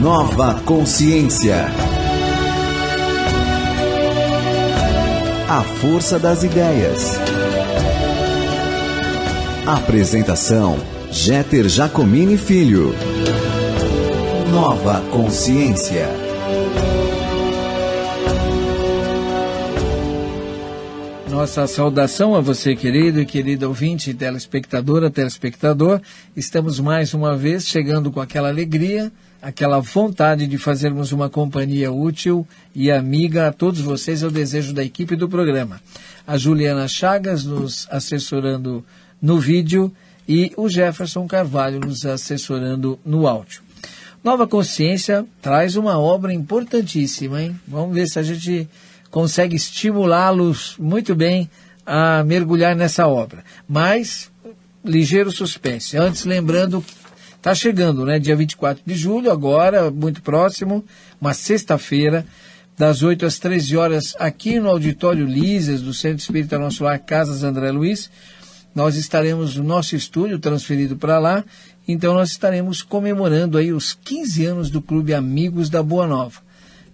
Nova Consciência. A força das ideias. Apresentação: Jeter Jacomini Filho. Nova Consciência. Nossa saudação a você, querido e querida ouvinte, telespectadora, telespectador. Estamos mais uma vez chegando com aquela alegria, aquela vontade de fazermos uma companhia útil e amiga a todos vocês. É o desejo da equipe do programa. A Juliana Chagas nos assessorando no vídeo e o Jefferson Carvalho nos assessorando no áudio. Nova Consciência traz uma obra importantíssima, hein? Vamos ver se a gente consegue estimulá-los muito bem a mergulhar nessa obra. Mas, ligeiro suspense. Antes, lembrando, está chegando, né? Dia 24 de julho, agora, muito próximo, uma sexta-feira, das 8 às 13 horas, aqui no Auditório Lísias, do Centro Espírita Nosso Lar, Casas André Luiz. Nós estaremos no nosso estúdio, transferido para lá, então nós estaremos comemorando aí os 15 anos do Clube Amigos da Boa Nova.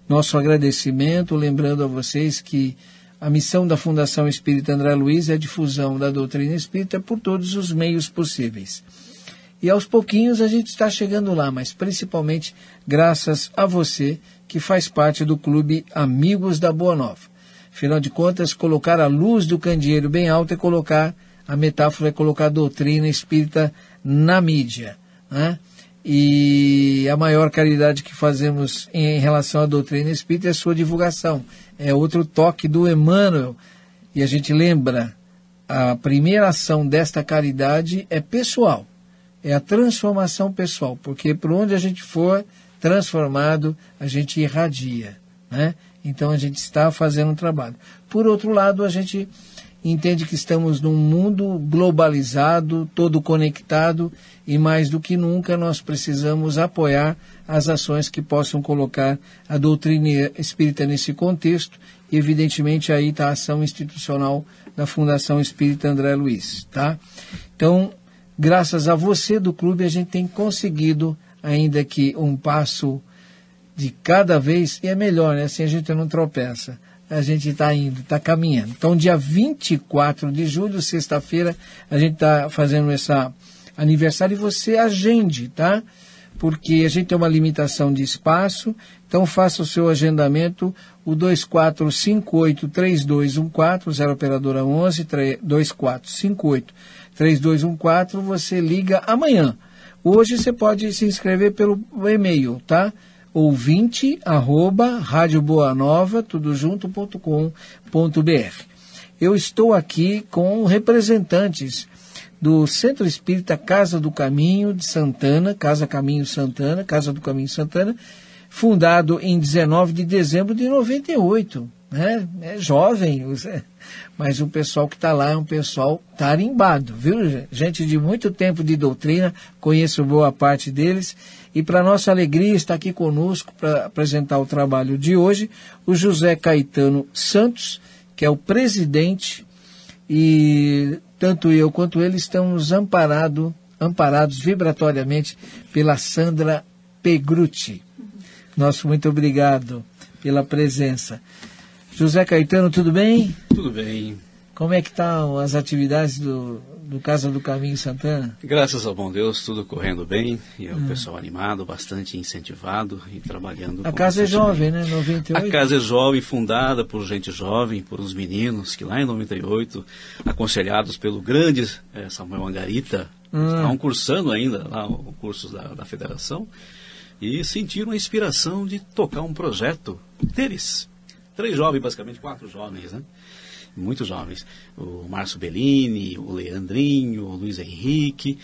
Nosso agradecimento, lembrando a vocês que a missão da Fundação Espírita André Luiz é a difusão da doutrina espírita por todos os meios possíveis. E aos pouquinhos a gente está chegando lá, mas principalmente graças a você que faz parte do Clube Amigos da Boa Nova. Afinal de contas, colocar a luz do candeeiro bem alto é colocar, a metáfora é colocar a doutrina espírita na mídia, né? E a maior caridade que fazemos em relação à doutrina espírita é a sua divulgação. É outro toque do Emmanuel. E a gente lembra, a primeira ação desta caridade é pessoal. É a transformação pessoal. Porque por onde a gente for transformado, a gente irradia, né? Então a gente está fazendo um trabalho. Por outro lado, a gente entende que estamos num mundo globalizado, todo conectado, e mais do que nunca nós precisamos apoiar as ações que possam colocar a doutrina espírita nesse contexto. E evidentemente aí está a ação institucional da Fundação Espírita André Luiz, tá? Então, graças a você do clube, a gente tem conseguido, ainda que um passo de cada vez, e é melhor, né? Assim a gente não tropeça. A gente está indo, está caminhando. Então, dia 24 de julho, sexta-feira, a gente está fazendo esse aniversário e você agende, tá? Porque a gente tem uma limitação de espaço, então faça o seu agendamento, o 2458-3214, 0 operadora 11, 2458-3214, você liga amanhã. Hoje você pode se inscrever pelo e-mail, tá? ouvinte@radioboanova, tudojunto.com.br. Eu estou aqui com representantes do Centro Espírita Casa do Caminho de Santana, Casa Caminho Santana, Casa do Caminho Santana, fundado em 19 de dezembro de 98, né? É jovem, mas o pessoal que está lá é um pessoal tarimbado, viu? Gente de muito tempo de doutrina, conheço boa parte deles. E para nossa alegria está aqui conosco para apresentar o trabalho de hoje, o José Caetano Santos, que é o presidente, e tanto eu quanto ele estamos amparados vibratoriamente pela Sandra Pegrucci. Nosso muito obrigado pela presença. José Caetano, tudo bem? Tudo bem. Como é que estão as atividades do Casa do Caminho Santana? Graças ao bom Deus, tudo correndo bem, e o pessoal animado, bastante incentivado e trabalhando. A casa é jovem, né? 98? A casa é jovem, fundada por gente jovem, por uns meninos que lá em 98, aconselhados pelo grande Samuel Angarita, estavam cursando ainda lá o curso da federação, e sentiram a inspiração de tocar um projeto deles. 3 jovens, basicamente 4 jovens, né? Muito jovens, o Márcio Bellini, o Leandrinho, o Luiz Henrique,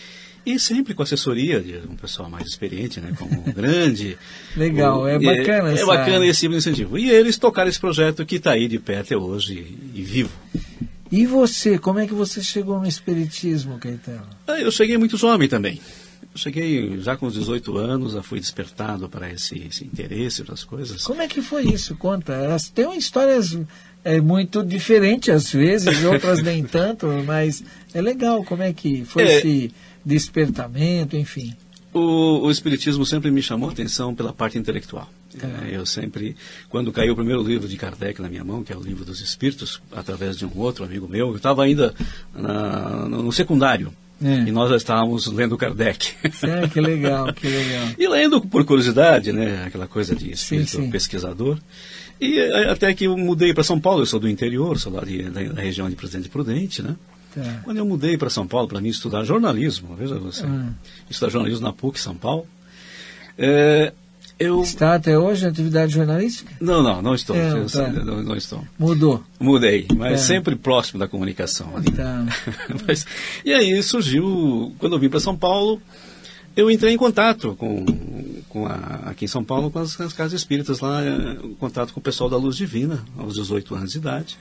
e sempre com assessoria de um pessoal mais experiente, né, como o grande. Legal, é bacana. É bacana esse incentivo. E eles tocaram esse projeto que está aí de pé até hoje e vivo. E você, como é que você chegou no espiritismo, Caetano? Eu cheguei muito jovem também. Eu cheguei já com os 18 anos, já fui despertado para esse interesse das coisas. Como é que foi isso? Conta. Elas têm histórias muito diferentes às vezes, outras nem tanto, mas é legal. Como é que foi esse despertamento, enfim? O Espiritismo sempre me chamou a atenção pela parte intelectual. Eu sempre, quando caiu o primeiro livro de Kardec na minha mão, que é o Livro dos Espíritos, através de um outro amigo meu, eu estava ainda no secundário, e nós já estávamos lendo Kardec. Que legal, que legal. E lendo por curiosidade, né, aquela coisa de espírito pesquisador. E até que eu mudei para São Paulo, eu sou do interior, sou lá da região de Presidente Prudente, né? Quando eu mudei para São Paulo para mim estudar jornalismo, veja você, estudar jornalismo na PUC São Paulo, eu... Está até hoje na atividade jornalística? Não estou. Não estou. Mudou? Mudei, mas sempre próximo da comunicação. E aí surgiu, quando eu vim para São Paulo, eu entrei em contato aqui em São Paulo com as casas espíritas lá, em contato com o pessoal da Luz Divina, aos 18 anos de idade,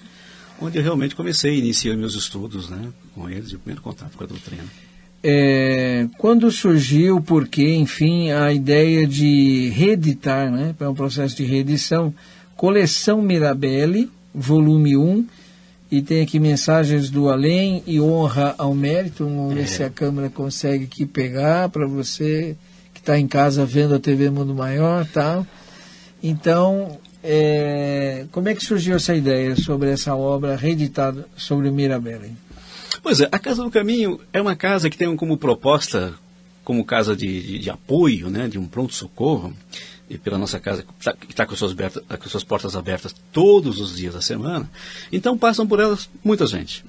onde eu realmente iniciei meus estudos, né, com eles, o primeiro contato com a doutrina. Quando surgiu, porque, enfim, a ideia de reeditar, né, para um processo de reedição, Coleção Mirabelli, volume 1, e tem aqui Mensagens do Além e Honra ao Mérito. Vamos ver se a câmera consegue aqui pegar para você que está em casa vendo a TV Mundo Maior, tal. Então, como é que surgiu essa ideia sobre essa obra reeditada sobre o Mirabelli? Pois é, a Casa do Caminho é uma casa que tem como proposta, como casa de apoio, né, de um pronto-socorro, e pela nossa casa, que está com suas portas abertas todos os dias da semana, então passam por elas muita gente.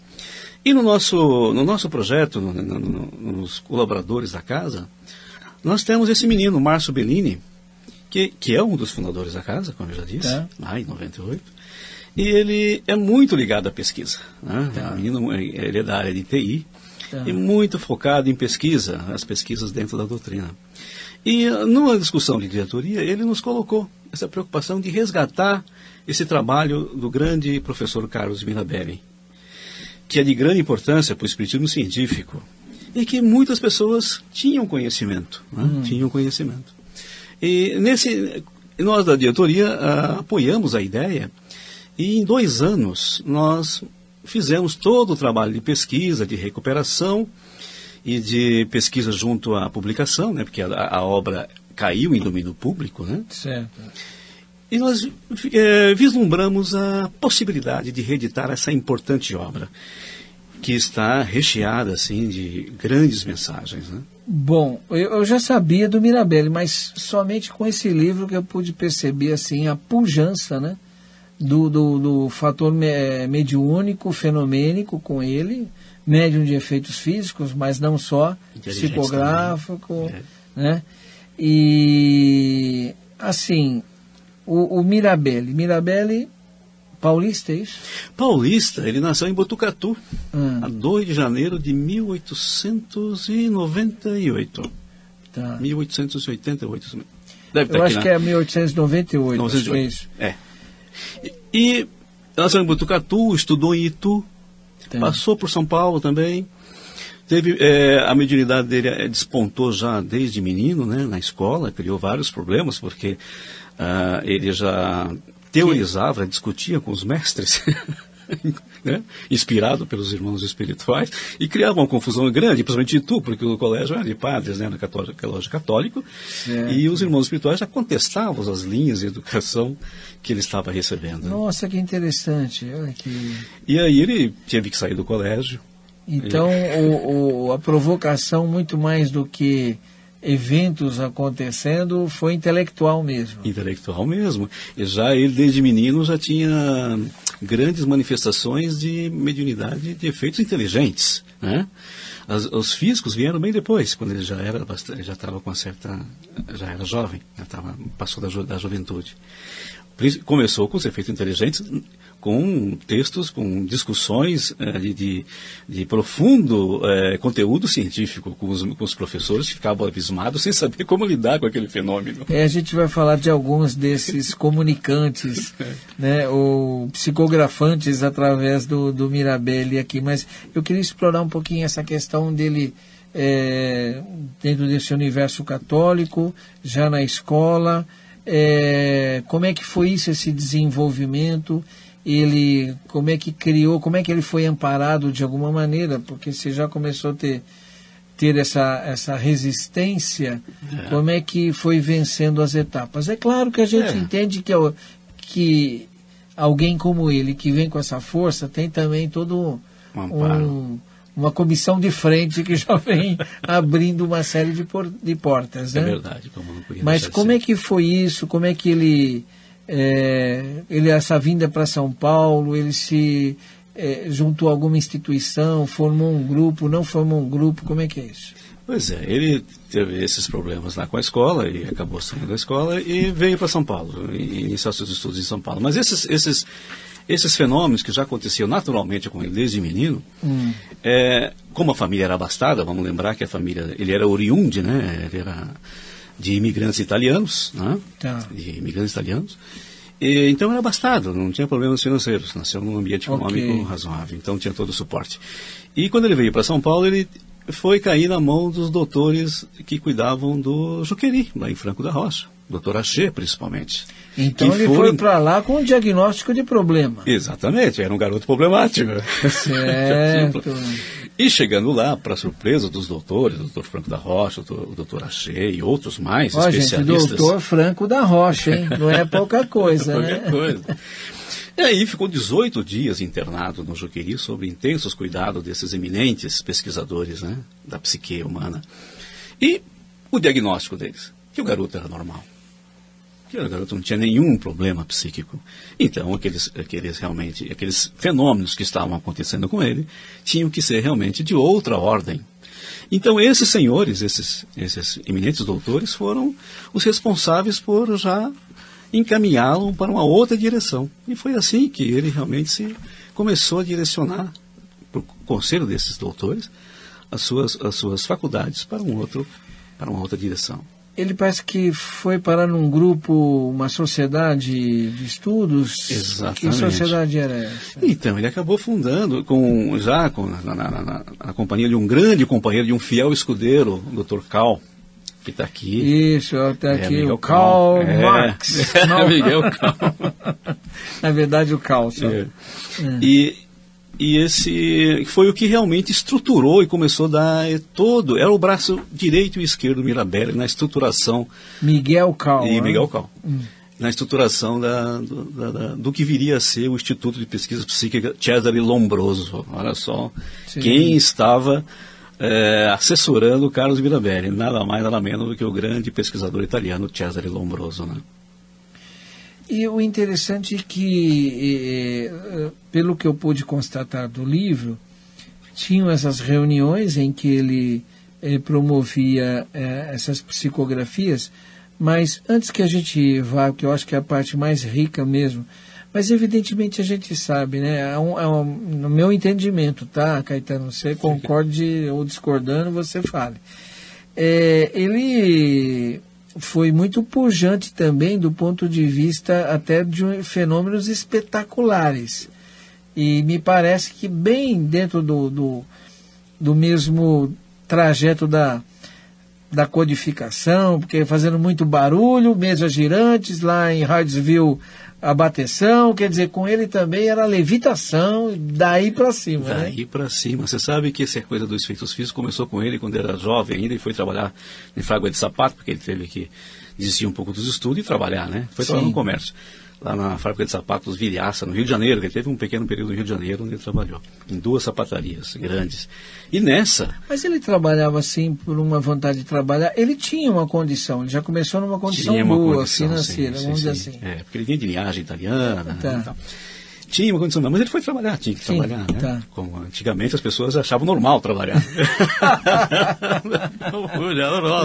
E no nosso projeto, nos colaboradores da casa, nós temos esse menino, Márcio Bellini, que é um dos fundadores da casa, como eu já disse, lá em 98, e ele é muito ligado à pesquisa. Né? O menino, ele é da área de TI, e muito focado em pesquisa, as pesquisas dentro da doutrina. E numa discussão de diretoria, ele nos colocou essa preocupação de resgatar esse trabalho do grande professor Carlos Mirabelli, que é de grande importância para o espiritismo científico, e que muitas pessoas tinham conhecimento. Né? Tinham conhecimento. E nós da diretoria apoiamos a ideia, e em 2 anos nós fizemos todo o trabalho de pesquisa, de recuperação e de pesquisa junto à publicação, né, porque a obra caiu em domínio público, né? Certo. E nós vislumbramos a possibilidade de reeditar essa importante obra, que está recheada assim, de grandes mensagens, né? Bom, eu já sabia do Mirabelli, mas somente com esse livro que eu pude perceber assim, a pujança, né, do fator mediúnico, fenomênico com ele, médium de efeitos físicos, mas não só, psicográfico, né? E, assim, o Mirabelli, paulista, é isso? Paulista, ele nasceu em Botucatu, a 2 de janeiro de 1898. 1888. Deve Eu acho que é 1898, acho que é isso. E nasceu em Botucatu, estudou em Itu, passou por São Paulo também. A mediunidade dele despontou já desde menino, né, na escola, criou vários problemas, porque ele já teorizava, discutia com os mestres, né, inspirado pelos irmãos espirituais, e criava uma confusão grande, principalmente em Itu, porque o colégio era de padres, né, no colégio católico, e os irmãos espirituais já contestavam as linhas de educação que ele estava recebendo. Nossa, que interessante. E aí ele teve que sair do colégio. Então, a provocação, muito mais do que eventos acontecendo, foi intelectual mesmo. Intelectual mesmo. E já ele, desde menino, já tinha grandes manifestações de mediunidade, de efeitos inteligentes, né? Os físicos vieram bem depois, quando ele já era já estava com já era jovem, passou da juventude. Começou com os efeitos inteligentes, com textos, com discussões de profundo conteúdo científico com os professores que ficavam abismados sem saber como lidar com aquele fenômeno. A gente vai falar de alguns desses comunicantes, né, ou psicografantes através do Mirabelli aqui, mas eu queria explorar um pouquinho essa questão dele dentro desse universo católico, já na escola. Como é que foi isso, esse desenvolvimento? Como é que criou, como é que ele foi amparado de alguma maneira? Porque você já começou a ter ter essa resistência, como é que foi vencendo as etapas? É claro que a gente entende que alguém como ele, que vem com essa força, tem também todo uma comissão de frente que já vem abrindo uma série de portas, né? É verdade. Mas como é que foi isso? Como é que ele essa vinda para São Paulo, ele se juntou a alguma instituição, formou um grupo, não formou um grupo, como é que é isso? Pois é, ele teve esses problemas lá com a escola e acabou saindo da escola e veio para São Paulo, e iniciar seus estudos em São Paulo. Mas esses fenômenos que já aconteciam naturalmente com ele desde menino, como a família era abastada, vamos lembrar que a família, ele era oriundo, né? Ele era de imigrantes italianos, né? Então era abastado, não tinha problemas financeiros, nasceu num ambiente econômico razoável, então tinha todo o suporte. E quando ele veio para São Paulo, ele foi cair na mão dos doutores que cuidavam do Juqueri, lá em Franco da Rocha, doutor Achê, principalmente. Então ele foi para lá com um diagnóstico de problema. Exatamente, era um garoto problemático. Certo. E chegando lá, para surpresa dos doutores, o doutor Franco da Rocha, o doutor Achê e outros mais especialistas. Gente, doutor Franco da Rocha, hein? Não é pouca coisa, né? Pouca coisa. E aí ficou 18 dias internado no Juqueri sob intensos cuidados desses eminentes pesquisadores, né, da psique humana. E o diagnóstico deles, que o garoto era normal. Que o garoto não tinha nenhum problema psíquico. Então, aqueles fenômenos que estavam acontecendo com ele tinham que ser realmente de outra ordem. Então, esses senhores, esses eminentes doutores, foram os responsáveis por já encaminhá-lo para uma outra direção. E foi assim que ele realmente começou a direcionar, por conselho desses doutores, as suas faculdades para uma outra direção. Ele parece que foi parar num grupo, uma sociedade de estudos. Exatamente. Que sociedade era essa? Então, ele acabou fundando, na companhia de um grande companheiro, de um fiel escudeiro, o Dr. Cal, que está aqui. Isso, está aqui, o Karl Marx. Miguel Cal. Na verdade, o Cal. E esse foi o que realmente estruturou e começou a dar era o braço direito e esquerdo do Mirabelli na estruturação. Miguel Cal. E Miguel Cal. Na estruturação do que viria a ser o Instituto de Pesquisa Psíquica Cesare Lombroso. Olha só, quem estava assessorando Carlos Mirabelli, nada mais, nada menos do que o grande pesquisador italiano Cesare Lombroso, né? E o interessante é que, pelo que eu pude constatar do livro, tinham essas reuniões em que ele promovia essas psicografias, mas antes que a gente vá, que eu acho que é a parte mais rica mesmo, mas evidentemente a gente sabe, né? No meu entendimento, tá, Caetano? Você concorde ou discordando, você fale. Ele foi muito pujante também do ponto de vista até de fenômenos espetaculares. E me parece que bem dentro do mesmo trajeto da codificação, porque fazendo muito barulho, mesas girantes, lá em Hardsville, a bateção, quer dizer, com ele também era levitação, daí para cima, daí para cima. Você sabe que essa coisa dos efeitos físicos começou com ele quando era jovem ainda e foi trabalhar em fábrica de sapato, porque ele teve que desistir um pouco dos estudos e trabalhar, né? Foi trabalhar no comércio, lá na fábrica de sapatos Vilhaça, no Rio de Janeiro, que ele teve um pequeno período no Rio de Janeiro onde ele trabalhou, em 2 sapatarias grandes. E nessa... Mas ele trabalhava assim por uma vontade de trabalhar, ele tinha uma condição, ele já começou numa condição boa, financeira, vamos dizer assim. Porque ele vinha de linhagem italiana, né, então. Tinha uma condição, mas ele foi trabalhar, tinha que trabalhar, né? Tá. Como antigamente as pessoas achavam normal trabalhar.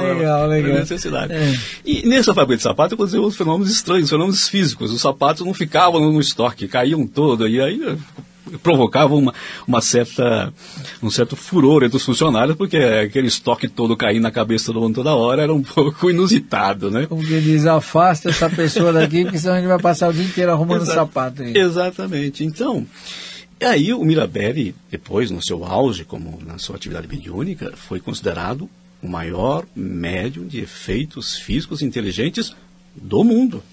Legal. Necessidade. E nessa fábrica de sapato aconteceu uns fenômenos estranhos, fenômenos físicos. Os sapatos não ficavam no estoque, caíam todo, e aí provocava um certo furor entre os funcionários, porque aquele estoque todo caindo na cabeça do mundo toda hora era um pouco inusitado, né? Como que diz, afasta essa pessoa daqui, porque senão a gente vai passar o dia inteiro arrumando sapato aí. Exatamente. Então, aí o Mirabelli, depois, no seu auge, como na sua atividade mediúnica, foi considerado o maior médium de efeitos físicos inteligentes do mundo.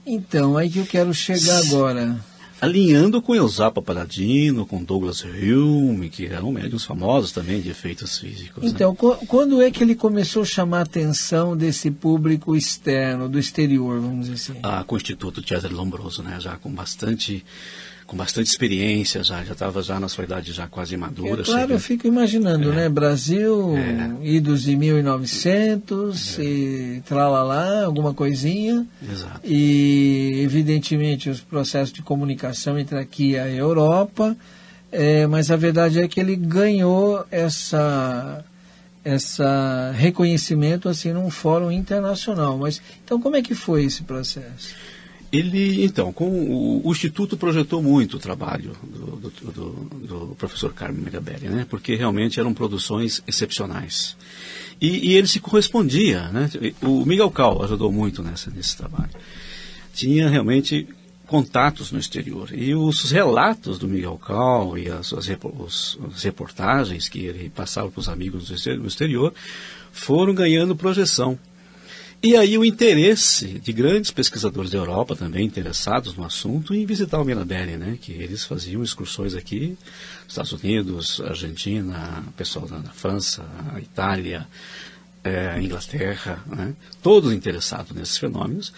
Então, aí que eu quero chegar agora. alinhando com Eusapio Palladino, com Douglas Hume, que eram médiums famosos também de efeitos físicos. Então, quando é que ele começou a chamar a atenção desse público externo, do exterior, vamos dizer assim? Com o Instituto Cesare Lombroso, né? Já com bastante experiência, já estava já na sua idade já quase madura. Claro, eu fico imaginando, né? Brasil, idos de 1900, e tralalá, alguma coisinha. Exato. E, evidentemente, os processos de comunicação entre aqui e a Europa, mas a verdade é que ele ganhou essa reconhecimento assim num fórum internacional. Mas, então, como é que foi esse processo? Ele, então, o Instituto projetou muito o trabalho do professor Carmine Mirabelli, né? Porque realmente eram produções excepcionais. E ele se correspondia, né? O Miguel Cal ajudou muito nesse trabalho. Tinha realmente contatos no exterior. E os relatos do Miguel Cal e as reportagens que ele passava para os amigos no exterior foram ganhando projeção. E aí o interesse de grandes pesquisadores da Europa também interessados no assunto em visitar o Mirabelli, né? Que eles faziam excursões aqui, Estados Unidos, Argentina, pessoal da França, Itália, Inglaterra, né? Todos interessados nesses fenômenos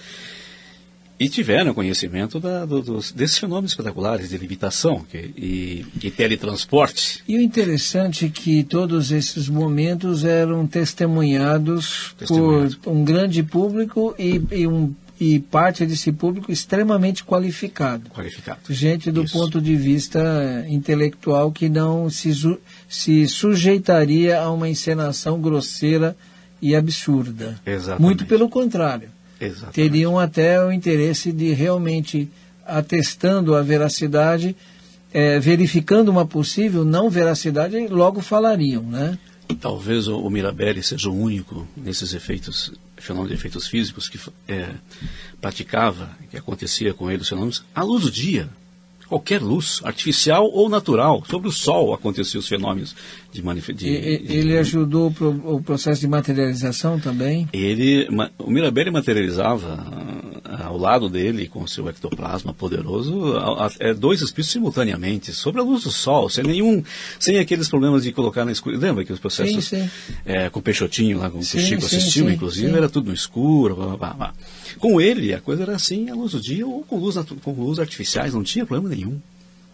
e tiveram conhecimento desses fenômenos espetaculares de levitação e teletransporte. E o interessante é que todos esses momentos eram testemunhados por um grande público e parte desse público extremamente qualificado. Gente do ponto de vista intelectual que não se sujeitaria a uma encenação grosseira e absurda. Exatamente. Muito pelo contrário. Exatamente. Teriam até o interesse de realmente, atestando a veracidade, verificando uma possível não veracidade, logo falariam, né? Talvez o Mirabelli seja o único nesses fenômenos de efeitos físicos que praticava, que acontecia com ele os fenômenos à luz do dia. Qualquer luz, artificial ou natural, sobre o Sol aconteciam os fenômenos Ele ajudou o processo de materialização também? O Mirabelli materializava ao lado dele, com o seu ectoplasma poderoso, dois espíritos simultaneamente, sobre a luz do Sol, sem aqueles problemas de colocar na escuridão. Lembra que os processos sim. Com o Peixotinho, lá com o Chico assistiu, inclusive, era tudo no escuro, blá, blá, blá. Com ele, a coisa era assim, à luz do dia ou com luz artificiais, não tinha problema nenhum.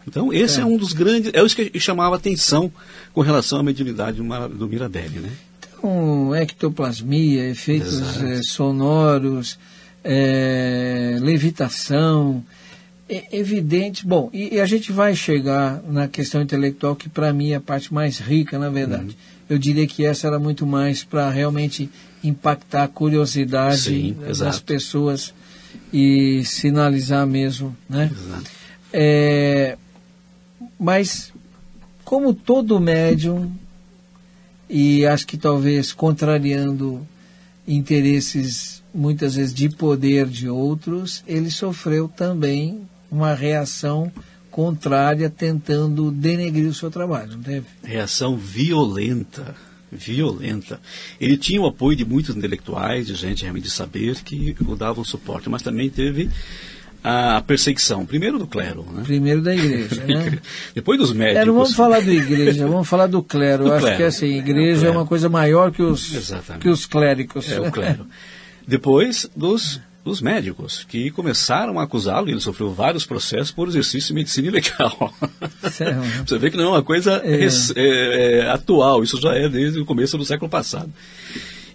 Então, esse é um dos grandes, isso que chamava atenção com relação à mediunidade do Mirabelli, né? Então, ectoplasmia, efeitos sonoros, levitação, evidente. Bom, e a gente vai chegar na questão intelectual, que para mim é a parte mais rica, na verdade. Eu diria que essa era muito mais para realmente impactar a curiosidade das pessoas e sinalizar mesmo, né? Exato. Mas, como todo médium, e acho que talvez contrariando interesses, muitas vezes, de poder de outros, ele sofreu também uma reação contrária, tentando denegrir o seu trabalho, não teve? Reação violenta. Ele tinha o apoio de muitos intelectuais, de gente realmente de saber, que o davam suporte, mas também teve a perseguição, primeiro do clero, né? Primeiro da igreja, né? Depois dos médicos. Não vamos falar da igreja, vamos falar do clero. Eu acho que assim, a igreja é uma coisa maior que os clérigos. O clero. Depois dos médicos, que começaram a acusá-lo, e ele sofreu vários processos por exercício de medicina ilegal. Você vê que não é uma coisa atual, isso já é desde o começo do século passado.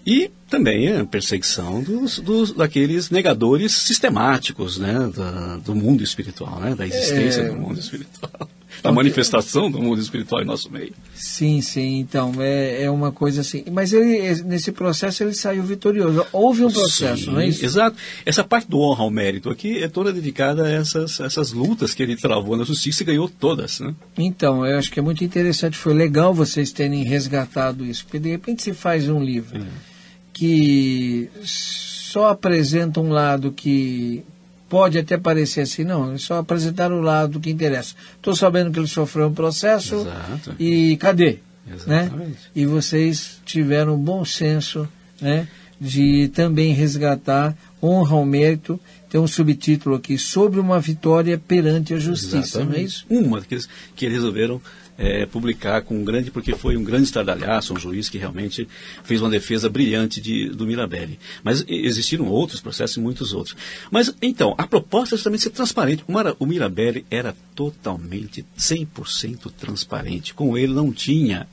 E também a perseguição daqueles negadores sistemáticos, né, do mundo espiritual, né, da existência do mundo espiritual, da manifestação do mundo espiritual em nosso meio. Sim, então, é uma coisa assim. Mas ele, nesse processo ele saiu vitorioso. Houve um processo, não é isso? Exato. Essa parte do honra ao mérito aqui é toda dedicada a essas lutas que ele travou na justiça e ganhou todas, né? Então, eu acho que é muito interessante, foi legal vocês terem resgatado isso, porque de repente se faz um livro que só apresenta um lado que pode até parecer assim, não, só apresentar o lado que interessa. Estou sabendo que ele sofreu um processo. Exato. E cadê? Exatamente. Né? E vocês tiveram um bom senso, né, de também resgatar honra ao mérito, tem um subtítulo aqui, sobre uma vitória perante a justiça, Exatamente. não é isso? Uma que eles resolveram publicar porque foi um grande estardalhaço, um juiz que realmente fez uma defesa brilhante do Mirabelli. Mas existiram outros processos e muitos outros. Mas, então, a proposta é justamente ser transparente. O Mirabelli era totalmente, 100% transparente. Com ele não tinha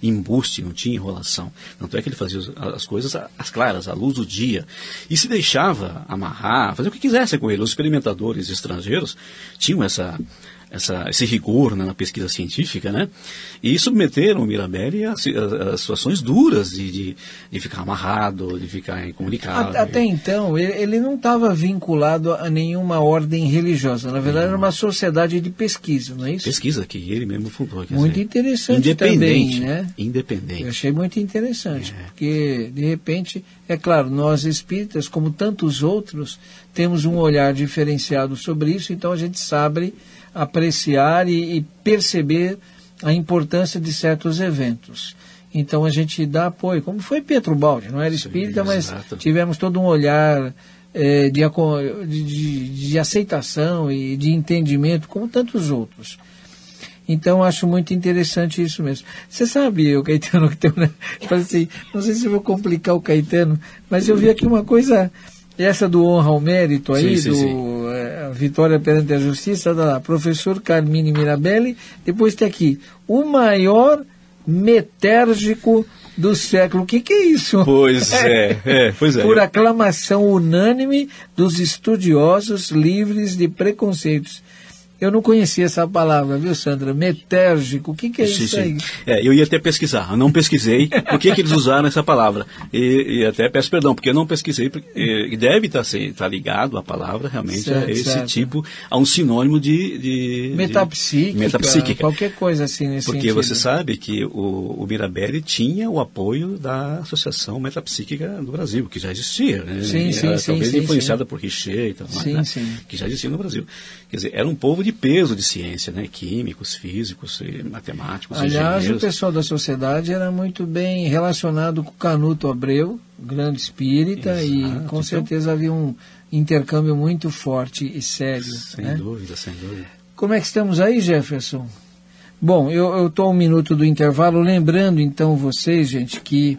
embuste, não tinha enrolação. Tanto é que ele fazia as coisas às claras, à luz do dia. E se deixava amarrar, fazer o que quisesse com ele. Os experimentadores estrangeiros tinham esse rigor, né, na pesquisa científica, né? E submeteram o Mirabelli a situações duras de ficar amarrado, de ficar incomunicável. Até então, ele não estava vinculado a nenhuma ordem religiosa. Na verdade, era uma sociedade de pesquisa, não é isso? Pesquisa que ele mesmo fundou. Muito interessante também, né? Independente. Eu achei muito interessante, porque, de repente, é claro, nós espíritas, como tantos outros, temos um olhar diferenciado sobre isso, então a gente sabe apreciar e perceber a importância de certos eventos. Então a gente dá apoio, como foi Pietro Baldi, não era espírita, mas tivemos todo um olhar de aceitação e de entendimento, como tantos outros. Então acho muito interessante isso mesmo. Você sabe, o Caetano, que tem assim, não sei se eu vou complicar o Caetano, mas eu vi aqui uma coisa, essa do honra ao mérito aí, Vitória perante a Justiça, da professor Carmine Mirabelli. Depois tem aqui, o maior metérgico do século. O que é isso? Pois é. Por aclamação unânime dos estudiosos livres de preconceitos. Eu não conhecia essa palavra, viu, Sandra? Metérgico, o que é isso aí? Eu ia até pesquisar, eu não pesquisei por que eles usaram essa palavra. E até peço perdão, porque eu não pesquisei, e deve estar ligado a palavra realmente a esse tipo, a um sinônimo de metapsíquica. Qualquer coisa assim nesse porque sentido. Você sabe que o Mirabelli tinha o apoio da Associação Metapsíquica do Brasil, que já existia, né? Talvez influenciada por Richer e tal, que já existia no Brasil. Quer dizer, era um povo de peso de ciência, né? Químicos, físicos, matemáticos, aliás, engenheiros. o pessoal da sociedade era muito bem relacionado com Canuto Abreu, grande espírita, e com certeza havia um intercâmbio muito forte e sério. Sem dúvida. Como é que estamos aí, Jefferson? Bom, eu estou a 1 minuto do intervalo, lembrando então vocês, gente, que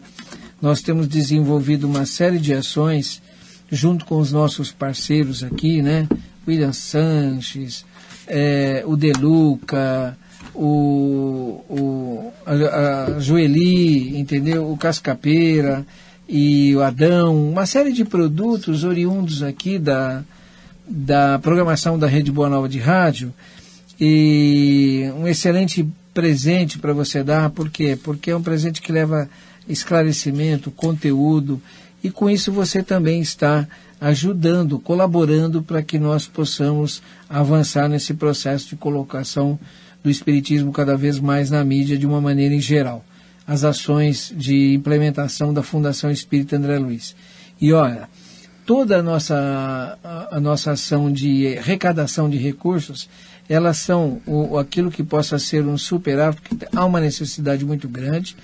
nós temos desenvolvido uma série de ações junto com os nossos parceiros aqui, né? William Sanches, o Deluca, a Joeli, entendeu? O Cascapeira e o Adão, uma série de produtos oriundos aqui da programação da Rede Boa Nova de Rádio, e um excelente presente para você dar. Por quê? Porque é um presente que leva esclarecimento, conteúdo, e com isso você também está ajudando, colaborando para que nós possamos avançar nesse processo de colocação do Espiritismo cada vez mais na mídia de uma maneira em geral. As ações de implementação da Fundação Espírita André Luiz. E olha, toda a nossa ação de arrecadação de recursos, elas são aquilo que possa ser um superávit, porque há uma necessidade muito grande.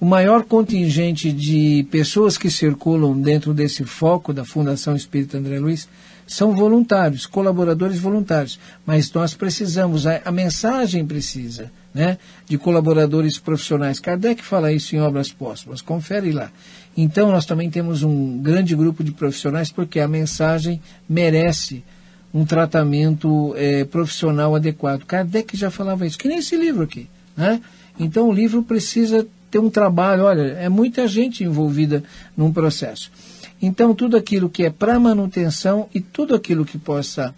O maior contingente de pessoas que circulam dentro desse foco da Fundação Espírita André Luiz são voluntários, colaboradores voluntários. Mas nós precisamos, a mensagem precisa, né, de colaboradores profissionais. Kardec fala isso em Obras Póstumas, confere lá. Então nós também temos um grande grupo de profissionais, porque a mensagem merece um tratamento profissional adequado. Kardec já falava isso, que nem esse livro aqui, né? Então o livro precisa ter um trabalho, olha, é muita gente envolvida num processo. Então, tudo aquilo que é para manutenção e tudo aquilo que possa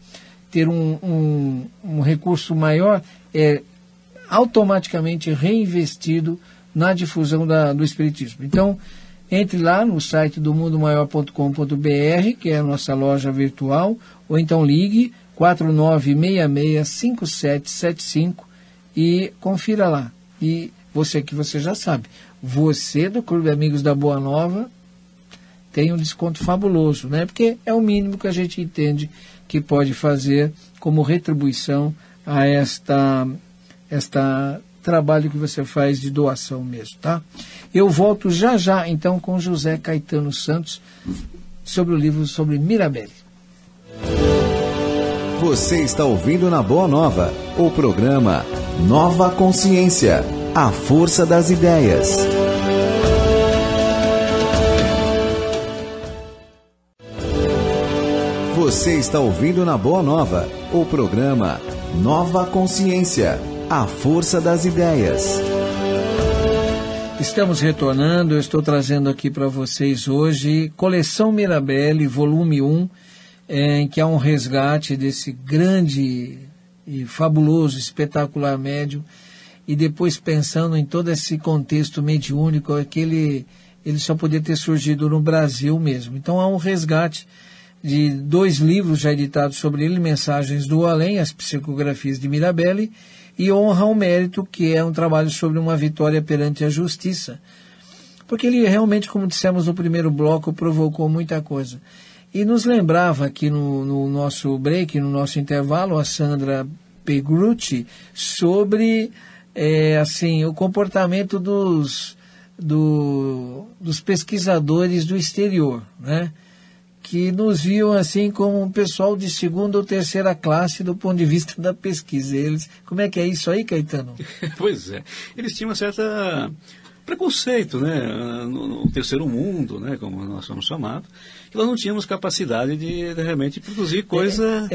ter um recurso maior é automaticamente reinvestido na difusão do Espiritismo. Então, entre lá no site do mundomaior.com.br, que é a nossa loja virtual, ou então ligue 4966-5775 e confira lá. E você já sabe, você do Clube Amigos da Boa Nova tem um desconto fabuloso, né? Porque é o mínimo que a gente entende que pode fazer como retribuição a esta trabalho que você faz de doação mesmo, tá? Eu volto já então com José Caetano Santos, sobre o livro sobre Mirabelle. Você está ouvindo na Boa Nova, o programa Nova Consciência, a força das ideias. Você está ouvindo na Boa Nova, o programa Nova Consciência, a força das ideias. Estamos retornando, eu estou trazendo aqui para vocês hoje Coleção Mirabelle, volume 1, em que há um resgate desse grande e fabuloso, espetacular médium, e depois pensando em todo esse contexto mediúnico, que ele só podia ter surgido no Brasil mesmo. Então há um resgate de 2 livros já editados sobre ele, Mensagens do Além, as psicografias de Mirabelle, e Honra ao Mérito, que é um trabalho sobre uma vitória perante a justiça. Porque ele realmente, como dissemos no primeiro bloco, provocou muita coisa. E nos lembrava aqui no nosso break, no nosso intervalo, a Sandra Pegrucci, sobre o comportamento dos pesquisadores do exterior, né? Que nos viam assim como um pessoal de 2ª ou 3ª classe do ponto de vista da pesquisa. Eles, como é que é isso aí, Caetano? Pois é, eles tinham uma certa preconceito, né, no terceiro mundo, né, como nós somos chamados, que nós não tínhamos capacidade de realmente produzir coisa...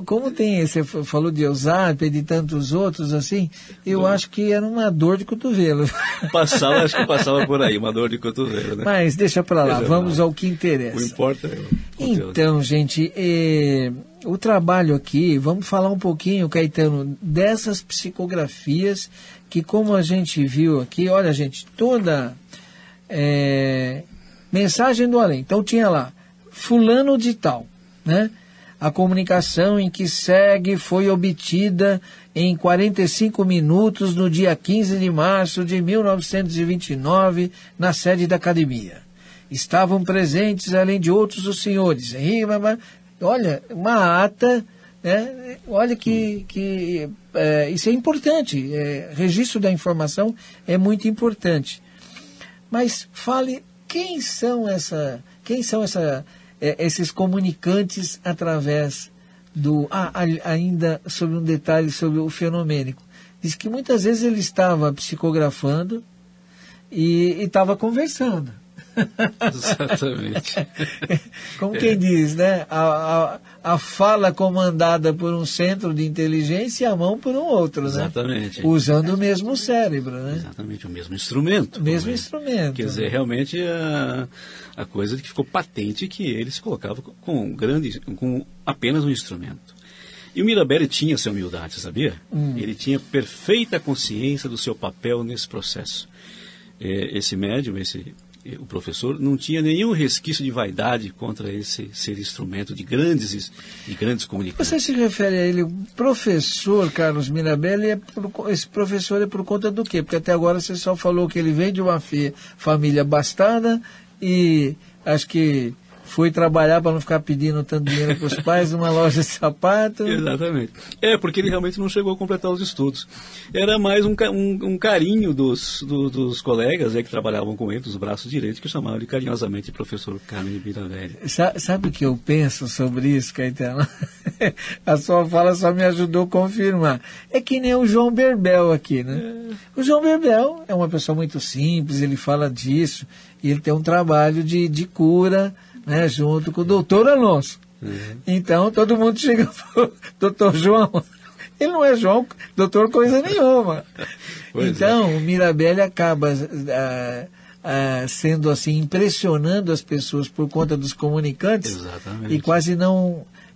Como tem, você falou de Eusap e de tantos outros, assim, eu acho que era uma dor de cotovelo. Acho que passava por aí, uma dor de cotovelo, né? Mas deixa para lá, vamos ao que interessa. O importa é o conteúdo. Então, gente, o trabalho aqui, vamos falar um pouquinho, Caetano, dessas psicografias que, como a gente viu aqui, olha, gente, toda mensagem do além. Então tinha lá, fulano de tal, né? A comunicação em que segue foi obtida em 45 minutos no dia 15 de março de 1929, na sede da academia. Estavam presentes, além de outros, os senhores. Olha, uma ata, né? Olha que isso é importante. Registro da informação é muito importante. Mas fale quem são esses comunicantes através do... ainda sobre um detalhe sobre o fenomênico. Diz que muitas vezes ele estava psicografando e estava conversando. Exatamente. Como quem diz, né? A fala comandada por um centro de inteligência e a mão por um outro, exatamente, né? Usando o mesmo cérebro, né? Exatamente, o mesmo instrumento. O mesmo instrumento. Quer dizer, realmente a coisa que ficou patente que ele se colocava com apenas um instrumento. E o Mirabelle tinha essa humildade, sabia? Ele tinha perfeita consciência do seu papel nesse processo. Esse médium, o professor, não tinha nenhum resquício de vaidade contra esse ser instrumento de grandes comunicantes. Você se refere a ele, professor Carlos Mirabelle, esse professor é por conta do quê? Porque até agora você só falou que ele vem de uma família abastada e acho que foi trabalhar para não ficar pedindo tanto dinheiro para os pais numa loja de sapato. Exatamente. Porque ele realmente não chegou a completar os estudos. Era mais um carinho dos colegas que trabalhavam com ele, dos braços direitos, que chamavam ele carinhosamente de professor Carlos Mirabelle. Sabe o que eu penso sobre isso, Caetano? A sua fala só me ajudou a confirmar. É que nem o João Berbel aqui, né? O João Berbel é uma pessoa muito simples, ele fala disso, e ele tem um trabalho de cura, né, junto com o doutor Alonso. Então todo mundo chega pro doutor João, ele não é João, doutor coisa nenhuma. Então o Mirabelle acaba sendo assim, impressionando as pessoas por conta dos comunicantes. Exatamente. E quase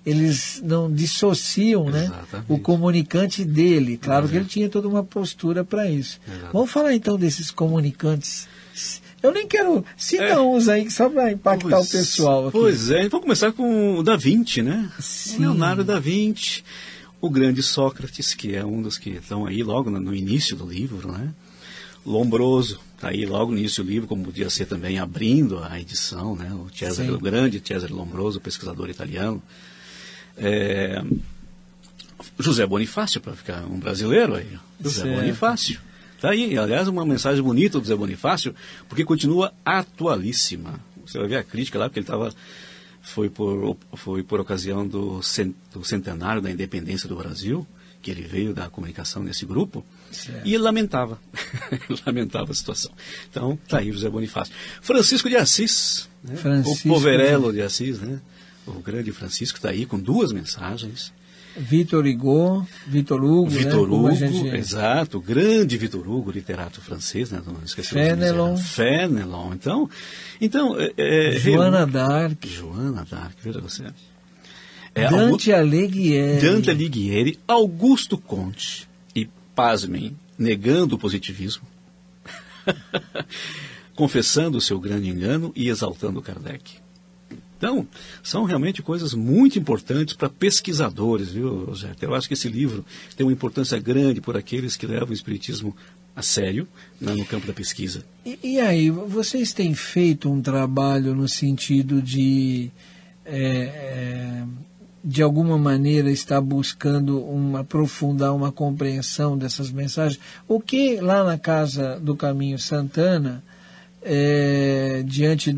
eles não dissociam, né, o comunicante dele. Claro que ele tinha toda uma postura para isso. Exatamente. Vamos falar então desses comunicantes. Eu nem quero citar uns aí, só para impactar o pessoal aqui. Pois é, vamos começar com o Da Vinci, né? Sim. Leonardo da Vinci, o grande Sócrates, que é um dos que estão aí logo no início do livro, né? Lombroso, está aí logo no início do livro, como podia ser também abrindo a edição, né? O grande Cesare Lombroso, pesquisador italiano. José Bonifácio, para ficar um brasileiro aí. José Bonifácio. Está aí, aliás, uma mensagem bonita do José Bonifácio, porque continua atualíssima. Você vai ver a crítica lá, porque ele estava... Foi por ocasião do centenário da independência do Brasil, que ele veio da comunicação nesse grupo, certo. E ele lamentava. Ele lamentava a situação. Então, está aí José Bonifácio. Francisco de Assis, né? O Poverello de Assis, né? O grande Francisco está aí com 2 mensagens. Vitor Hugo, Vitor né? Hugo, exato, o grande Vitor Hugo, literato francês, né? Não esquecemos. Fenelon. Então Joana d'Arc, veja você. Dante Alighieri, Augusto Conte e, pasmem, negando o positivismo, confessando o seu grande engano e exaltando Kardec. Então, são realmente coisas muito importantes para pesquisadores, viu, José? Eu acho que esse livro tem uma importância grande por aqueles que levam o espiritismo a sério, né, no campo da pesquisa. E aí, vocês têm feito um trabalho no sentido de alguma maneira, estar buscando aprofundar uma compreensão dessas mensagens? O que lá na Casa do Caminho Santana, diante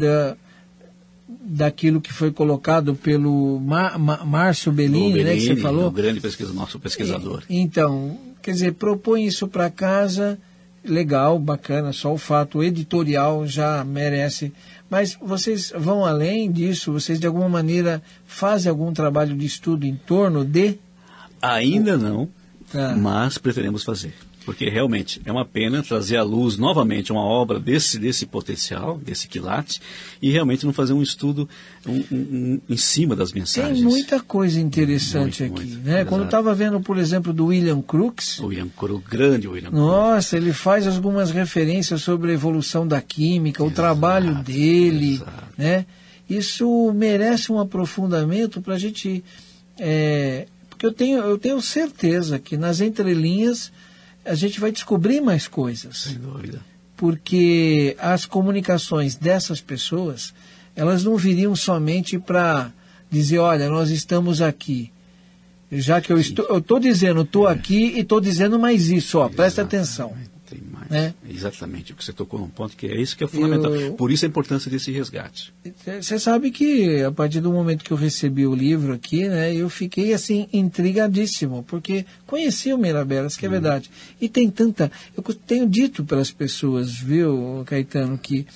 daquilo que foi colocado pelo Márcio Bellini, né, que você falou? O grande nosso pesquisador. Então, quer dizer, propõe isso para casa, legal, bacana, só o fato editorial já merece. Mas vocês vão além disso? Vocês, de alguma maneira, fazem algum trabalho de estudo em torno de? Ainda não, mas pretendemos fazer. Porque realmente é uma pena trazer à luz novamente uma obra desse potencial, desse quilate, e realmente não fazer um estudo em cima das mensagens. Tem muita coisa interessante aqui, né? Exato. Quando eu estava vendo, por exemplo, do William Crookes... Grande William Crookes. Nossa, ele faz algumas referências sobre a evolução da química, o trabalho dele, né? Isso merece um aprofundamento para a gente... porque eu tenho certeza que nas entrelinhas a gente vai descobrir mais coisas. Sem dúvida. Porque as comunicações dessas pessoas, elas não viriam somente para dizer, olha, nós estamos aqui. Já que eu estou dizendo, estou aqui e estou dizendo mais isso, presta atenção. Tem mais. Né? Exatamente, o que você tocou num ponto que é isso que é fundamental. Por isso a importância desse resgate. Você sabe que a partir do momento que eu recebi o livro aqui, né, eu fiquei assim intrigadíssimo, porque conheci o Mirabelas, que é verdade. E tem eu tenho dito para as pessoas, viu, Caetano, que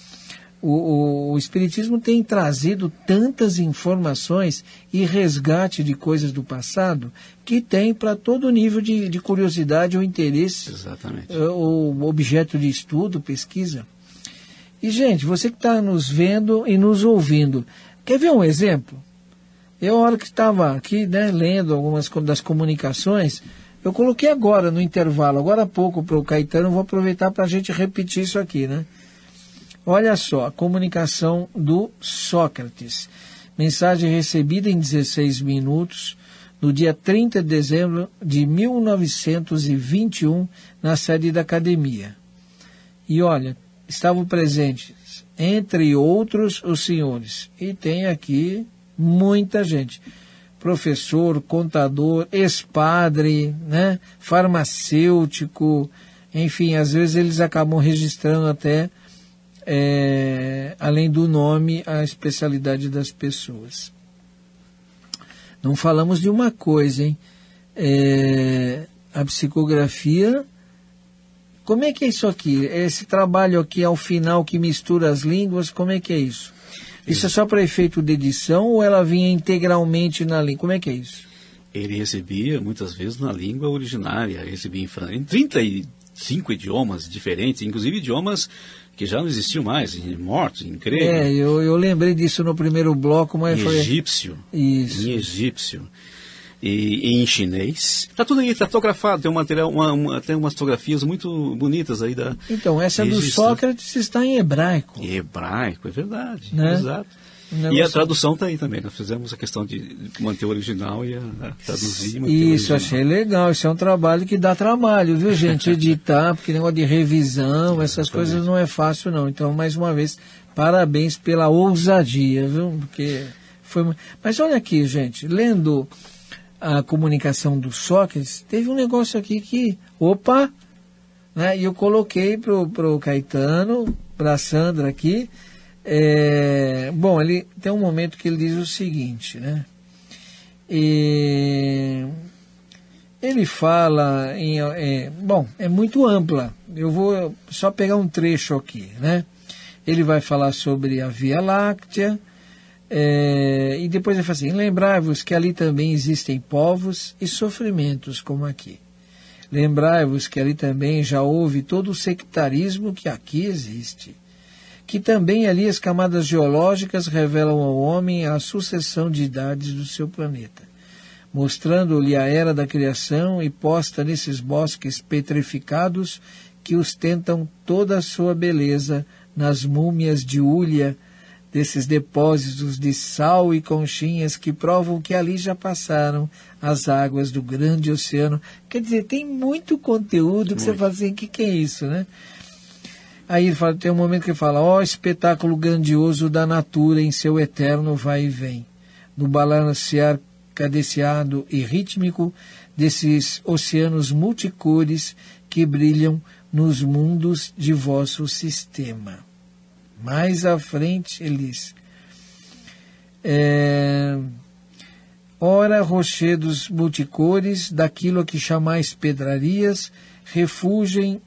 o Espiritismo tem trazido tantas informações e resgate de coisas do passado que tem para todo nível de curiosidade ou interesse. Exatamente. Ou objeto de estudo, pesquisa. E, gente, você que está nos vendo e nos ouvindo, quer ver um exemplo? Eu, a hora que estava aqui, né, lendo algumas das comunicações, eu coloquei agora, no intervalo, agora há pouco para o Caetano, vou aproveitar para a gente repetir isso aqui, né? Olha só, a comunicação do Sócrates. Mensagem recebida em 16 minutos, no dia 30 de dezembro de 1921, na sede da academia. E olha, estavam presentes, entre outros, os senhores. E tem aqui muita gente. Professor, contador, ex-padre, né? Farmacêutico, enfim, às vezes eles acabam registrando até... além do nome, a especialidade das pessoas. Não falamos de uma coisa, hein? A psicografia, como é que é isso aqui? Esse trabalho aqui ao final que mistura as línguas, como é que é isso? Isso é só para efeito de edição ou ela vinha integralmente na língua? Como é que é isso? Ele recebia muitas vezes na língua originária, recebia em 35 idiomas diferentes, inclusive idiomas que já não existiam mais, mortos, em grego. Eu lembrei disso no primeiro bloco, mas em egípcio. Isso. Em egípcio. E em chinês. Está tudo aí, está fotografado, tem um material, tem umas fotografias muito bonitas aí da... Então, essa do Sócrates está em hebraico. Em hebraico, é verdade. Né? Exato. E a tradução está aí também. Nós fizemos a questão de manter o original e traduzir. Isso, achei legal. Isso é um trabalho que dá trabalho, viu, gente? Editar, porque negócio de revisão, essas coisas não é fácil, não. Então, mais uma vez, parabéns pela ousadia, viu? Porque foi... Mas olha aqui, gente, lendo a comunicação do Sócrates, teve um negócio aqui que, opa, né? E eu coloquei pro Caetano, para a Sandra aqui, Bom, ele tem um momento que ele diz o seguinte, né? Ele fala bom, é muito ampla. Eu vou só pegar um trecho aqui, né? Ele vai falar sobre a Via Láctea, e depois ele fala assim: lembrai-vos que ali também existem povos e sofrimentos como aqui. Lembrai-vos que ali também já houve todo o sectarismo que aqui existe. Que também ali as camadas geológicas revelam ao homem a sucessão de idades do seu planeta, mostrando-lhe a era da criação e posta nesses bosques petrificados que ostentam toda a sua beleza nas múmias de hulha, desses depósitos de sal e conchinhas que provam que ali já passaram as águas do grande oceano. Quer dizer, tem muito conteúdo que você fala assim, o que é isso, né? Aí ele fala, tem um momento que ele fala: ó espetáculo grandioso da natura em seu eterno vai e vem, no balancear cadenciado e rítmico desses oceanos multicores que brilham nos mundos de vosso sistema. Mais à frente ele diz: ora rochedos multicores, daquilo a que chamais pedrarias, refugem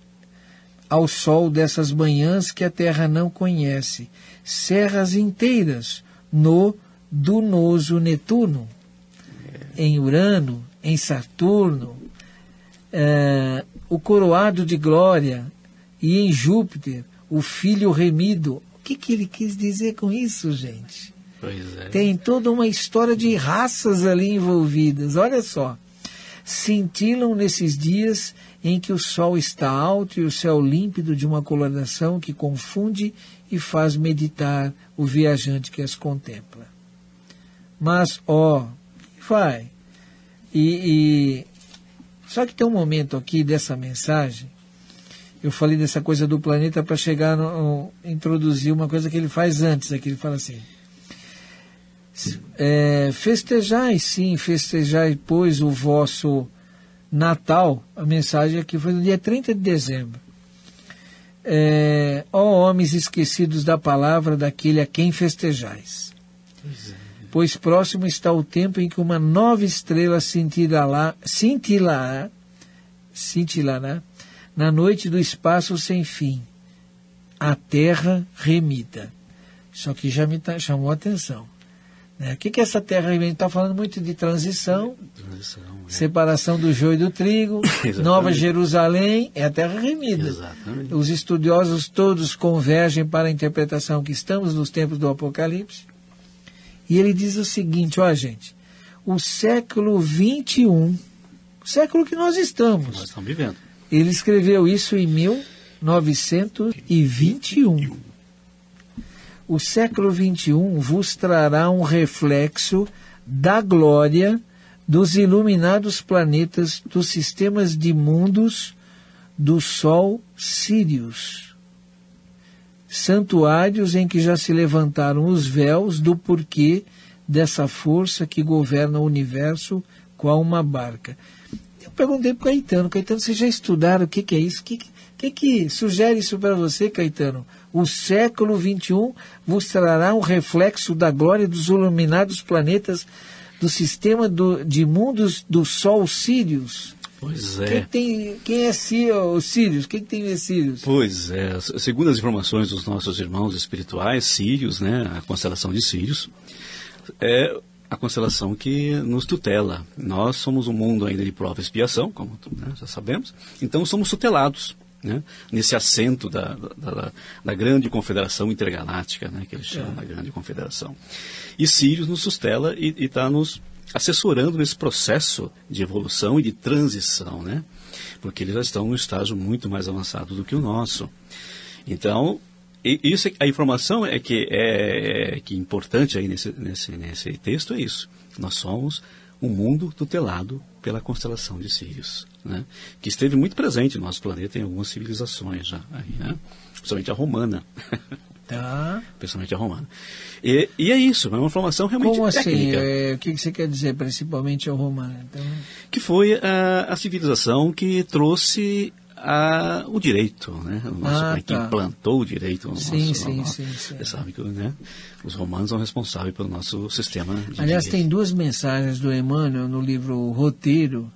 ao sol dessas manhãs que a terra não conhece, serras inteiras no dunoso Netuno, em Urano, em Saturno, o coroado de glória, e em Júpiter, o filho remido. O que ele quis dizer com isso, gente? Pois é. Tem toda uma história de raças ali envolvidas. Olha só. Cintilam nesses dias em que o sol está alto e o céu límpido de uma coloração que confunde e faz meditar o viajante que as contempla. Mas, vai. Só que tem um momento aqui dessa mensagem, eu falei dessa coisa do planeta para chegar introduzir uma coisa que ele faz antes, aqui ele fala assim: festejai, sim, festejai, pois, o vosso Natal. A mensagem aqui foi no dia 30 de dezembro. Ó homens esquecidos da palavra daquele a quem festejais. Pois próximo está o tempo em que uma nova estrela cintilará na noite do espaço sem fim, a terra remida. Isso aqui já me chamou a atenção. O que é essa terra remida? Está falando muito de transição, separação do joio e do trigo, Nova Jerusalém, é a terra remida. Exatamente. Os estudiosos todos convergem para a interpretação que estamos nos tempos do Apocalipse. E ele diz o seguinte: gente, o século XXI, o século que nós estamos. Nós estamos vivendo. Ele escreveu isso em 1921. O século XXI vos trará um reflexo da glória dos iluminados planetas dos sistemas de mundos do Sol Sírius, santuários em que já se levantaram os véus do porquê dessa força que governa o universo qual uma barca. Eu perguntei para o Caetano: vocês já estudaram o que é isso? O que sugere isso para você, Caetano? O século XXI vos trará um reflexo da glória dos iluminados planetas do sistema de mundos do Sol Sírios. Pois é. Quem é o Sírios? Quem tem esse Sírios? Pois é. Segundo as informações dos nossos irmãos espirituais, Sírios, né, a constelação de Sírios, é a constelação que nos tutela. Nós somos um mundo ainda de prova e expiação, como já sabemos, então somos tutelados, né, nesse assento da grande confederação intergaláctica, né, que eles chamam da grande confederação. E Sírios nos tutela e está nos assessorando nesse processo de evolução e de transição, né, porque eles já estão num estágio muito mais avançado do que o nosso. Então, isso, a informação que é importante aí nesse texto é isso. Nós somos um mundo tutelado pela constelação de Sírios, né? Que esteve muito presente no nosso planeta em algumas civilizações já, aí, né? Principalmente a romana. Principalmente a romana. E é isso, é uma informação realmente técnica. Como assim? O que você quer dizer, principalmente a romana? Então... Que foi a civilização que trouxe o direito, né? Que implantou o direito no sim. Você sabe que, né, os romanos são responsáveis pelo nosso sistema de Aliás, direito. tem 2 mensagens do Emmanuel no livro Roteiro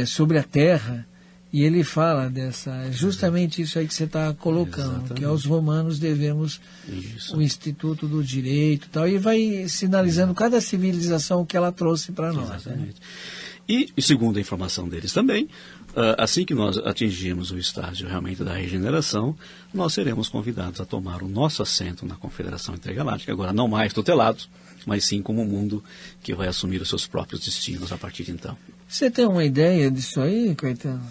sobre a Terra, e ele fala justamente isso aí que você está colocando, exatamente, que aos romanos devemos o Instituto do Direito e tal, e vai sinalizando cada civilização que ela trouxe para nós. Exatamente. Né? E segundo a informação deles também, assim que nós atingirmos o estágio realmente da regeneração, nós seremos convidados a tomar o nosso assento na Confederação Intergaláctica, agora não mais tutelados, mas sim como um mundo que vai assumir os seus próprios destinos a partir de então. Você tem uma ideia disso aí, Caetano?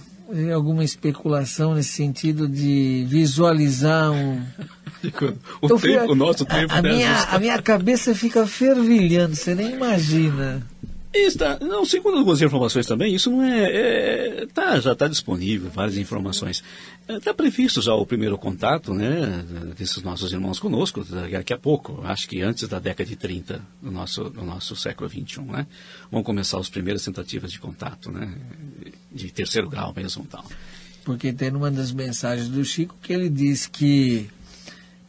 Alguma especulação nesse sentido de visualizar o nosso tempo... A minha cabeça fica fervilhando, você nem imagina. Não, segundo algumas informações também, isso não já está disponível, várias informações. Está previsto já o primeiro contato, né, desses nossos irmãos conosco, daqui a pouco, acho que antes da década de 30 do nosso século XXI, né, vão começar as primeiras tentativas de contato, né, de terceiro grau mesmo. Tal. Porque tem uma das mensagens do Chico que ele diz que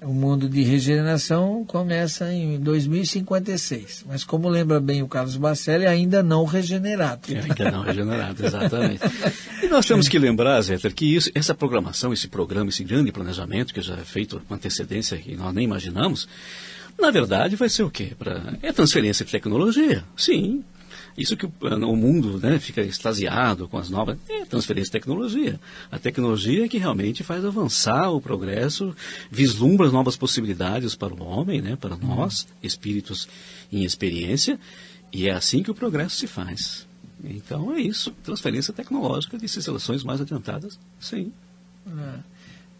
o mundo de regeneração começa em 2056. Mas como lembra bem o Carlos Bacelli, ainda não regenerado. Ainda não regenerado, exatamente. E nós temos que lembrar, Zé, que essa programação, esse programa, esse grande planejamento que já é feito com antecedência que nós nem imaginamos, na verdade vai ser o quê? É transferência de tecnologia, sim. Isso que o mundo, né, fica extasiado com as novas... transferência de tecnologia. A tecnologia é que realmente faz avançar o progresso, vislumbra as novas possibilidades para o homem, né, para nós, espíritos em experiência, e é assim que o progresso se faz. Então é isso, transferência tecnológica de civilizações mais adiantadas, sim.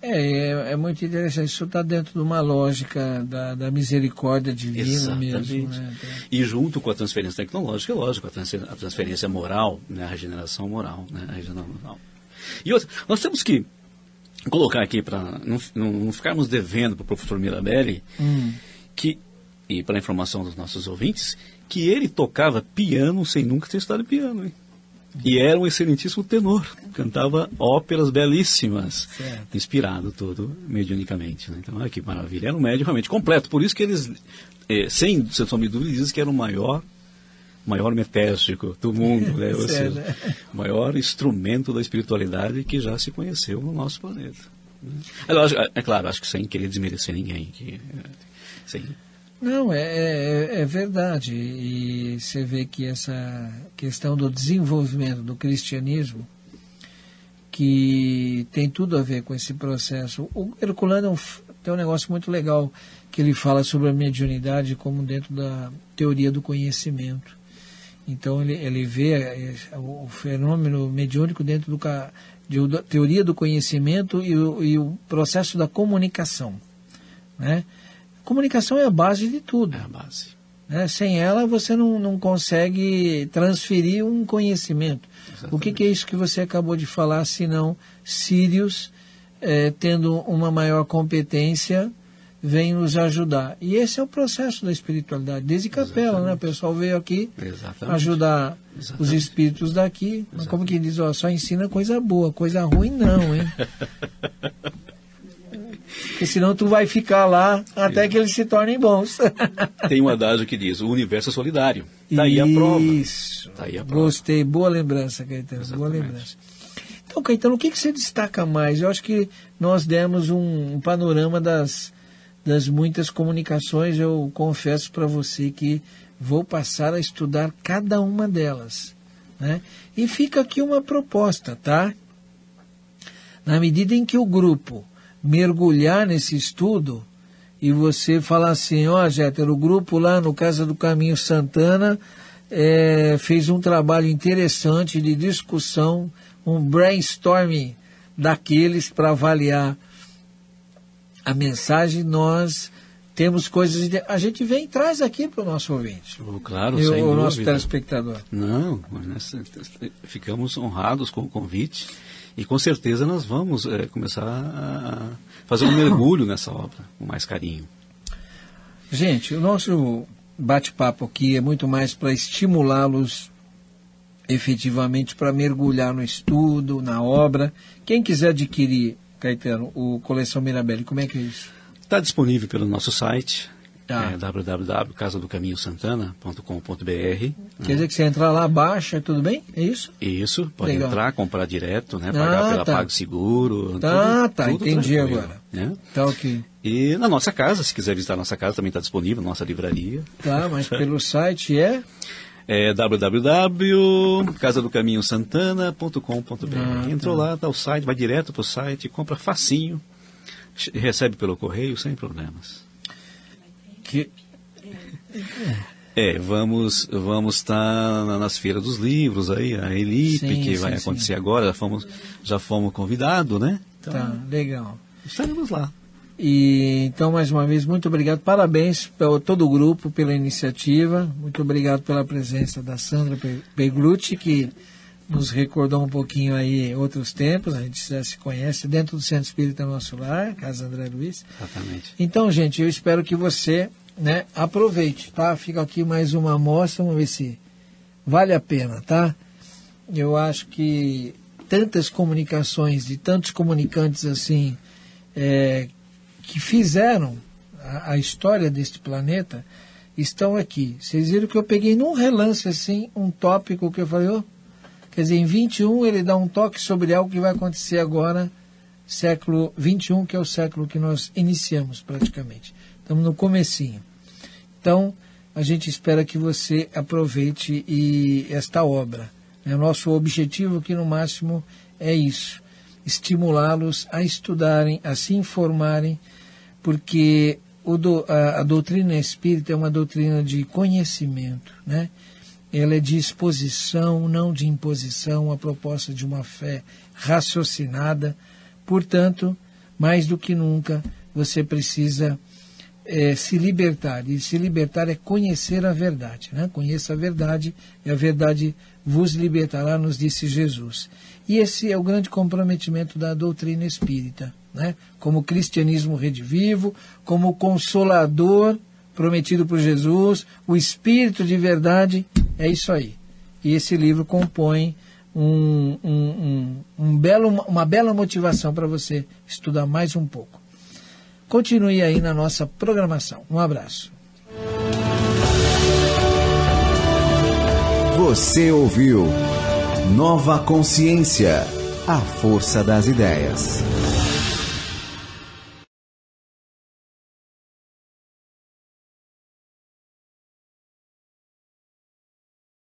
É muito interessante. Isso está dentro de uma lógica da misericórdia divina. Exatamente. Mesmo. Né? E junto com a transferência tecnológica, é lógico, a transferência moral, né? A regeneração moral. Né? A regeneração moral. E outra, nós temos que colocar aqui, para não ficarmos devendo para o professor Mirabelli, e para a informação dos nossos ouvintes, que ele tocava piano sem nunca ter estudado piano, hein? E era um excelentíssimo tenor, cantava óperas belíssimas, certo, inspirado todo mediunicamente. Né? Então, olha que maravilha, era um médium realmente completo. Por isso que eles, sem sombra de dúvida, dizem que era o maior metéstico do mundo, né? Ou seja, o maior instrumento da espiritualidade que já se conheceu no nosso planeta. É claro, acho que sem querer desmerecer ninguém. Não, é verdade. E você vê que essa questão do desenvolvimento do cristianismo, que tem tudo a ver com esse processo. O Herculano tem um negócio muito legal, que ele fala sobre a mediunidade como dentro da teoria do conhecimento. Então ele vê o fenômeno mediúnico dentro da teoria do conhecimento e o processo da comunicação, né? Comunicação é a base de tudo. É a base. Né? Sem ela, você não consegue transferir um conhecimento. Exatamente. O que é isso que você acabou de falar, senão Sírios, tendo uma maior competência, vem nos ajudar. E esse é o processo da espiritualidade. Desde Capela, né? O pessoal veio aqui ajudar os espíritos daqui. Mas como que diz, só ensina coisa boa, coisa ruim não, hein? Porque senão tu vai ficar lá até que eles se tornem bons. Tem um adágio que diz, o universo é solidário. Daí a prova. Isso. Gostei. Boa lembrança, Caetano. Exatamente. Boa lembrança. Então, Caetano, o que você destaca mais? Eu acho que nós demos um panorama das muitas comunicações. Eu confesso para você que vou passar a estudar cada uma delas. Né? E fica aqui uma proposta, tá? Na medida em que o grupo mergulhar nesse estudo e você falar assim, Jéter, o grupo lá no Casa do Caminho Santana fez um trabalho interessante de discussão, um brainstorming daqueles para avaliar a mensagem. Nós temos coisas... A gente vem e traz aqui para o nosso ouvinte. Claro, sem dúvida. O nosso telespectador. Não, ficamos honrados com o convite. E com certeza nós vamos começar a fazer um mergulho nessa obra com mais carinho. Gente, o nosso bate-papo aqui é muito mais para estimulá-los efetivamente para mergulhar no estudo, na obra. Quem quiser adquirir, Caetano, o Coleção Mirabelli, como é que é isso? Está disponível pelo nosso site, Tá. www.casadocaminhosantana.com.br. Quer dizer que você entrar lá, baixa, tudo bem? É isso? Isso, pode Legal. entrar, comprar direto, né? Pagar pela tá. PagSeguro. Tá, tudo entendi tranquilo, agora. né? Tá ok. E na nossa casa, se quiser visitar a nossa casa, também está disponível, nossa livraria. Tá, mas pelo site é... É www.casadocaminhosantana.com.br. Entrou lá, dá o site, vai direto para o site, compra facinho, recebe pelo correio sem problemas. Vamos estar nas feiras dos livros aí, a Elip, que vai acontecer agora, já fomos convidados, né? Então, tá, legal. Estaremos lá. E então, mais uma vez, muito obrigado, parabéns para todo o grupo pela iniciativa, muito obrigado pela presença da Sandra Beglucci, que nos recordou um pouquinho aí outros tempos, a gente já se conhece dentro do Centro Espírita Nosso Lar, Casa André Luiz. Exatamente. Então, gente, eu espero que você, né, aproveite, tá? Fica aqui mais uma amostra, vamos ver se vale a pena, tá? Eu acho que tantas comunicações de tantos comunicantes assim, que fizeram a história deste planeta, estão aqui. Vocês viram que eu peguei num relance assim, um tópico que eu falei, quer dizer, em 21 ele dá um toque sobre algo que vai acontecer agora, século 21, que é o século que nós iniciamos praticamente. Estamos no comecinho. Então, a gente espera que você aproveite esta obra. O nosso objetivo aqui no máximo é isso, estimulá-los a estudarem, a se informarem, porque a doutrina espírita é uma doutrina de conhecimento, né? Ela é de exposição, não de imposição, a proposta de uma fé raciocinada. Portanto, mais do que nunca, você precisa se libertar. E se libertar é conhecer a verdade, né? Conheça a verdade e a verdade vos libertará, nos disse Jesus. E esse é o grande comprometimento da doutrina espírita, né? Como cristianismo redivivo, como consolador prometido por Jesus, o Espírito de verdade, é isso aí. E esse livro compõe uma bela motivação para você estudar mais um pouco. Continue aí na nossa programação. Um abraço. Você ouviu Nova Consciência, a força das ideias.